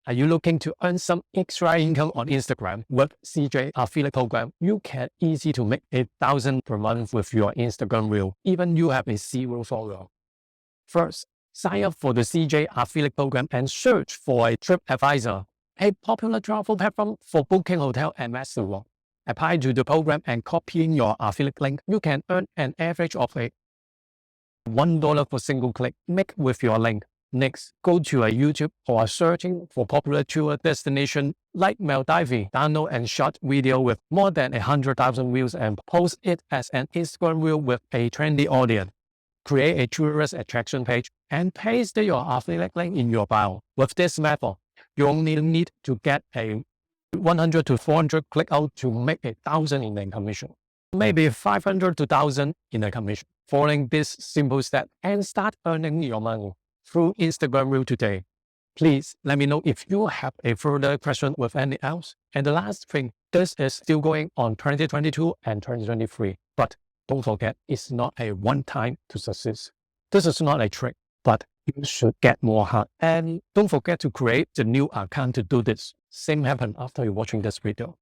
Are you looking to earn some extra income on Instagram? With CJ affiliate program, you can easy to make 1,000 per month with your Instagram reel, even you have a 0 follower. First, sign up for the CJ affiliate program and search for a trip advisor, a popular travel platform for booking hotel and restaurant. Apply to the program and copy in your affiliate link. You can earn an average of $1 per single click make with your link. Next, go to a YouTube or searching for popular tour destination like Maldives. Download and shot video with more than 100,000 views and post it as an Instagram reel with a trendy audience. Create a tourist attraction page and paste your affiliate link in your bio. With this method, you only need to get a 100 to 400 click out to make 1,000 in a commission. Maybe 500 to 1,000 in a commission. Following this simple step and start earning your money through Instagram Reel today. Please let me know if you have a further question with anything else. And the last thing, this is still going on 2022 and 2023. But don't forget, it's not a one-time to success. This is not a trick, but you should get more hard. And don't forget to create the new account to do this. Same happen after you're watching this video.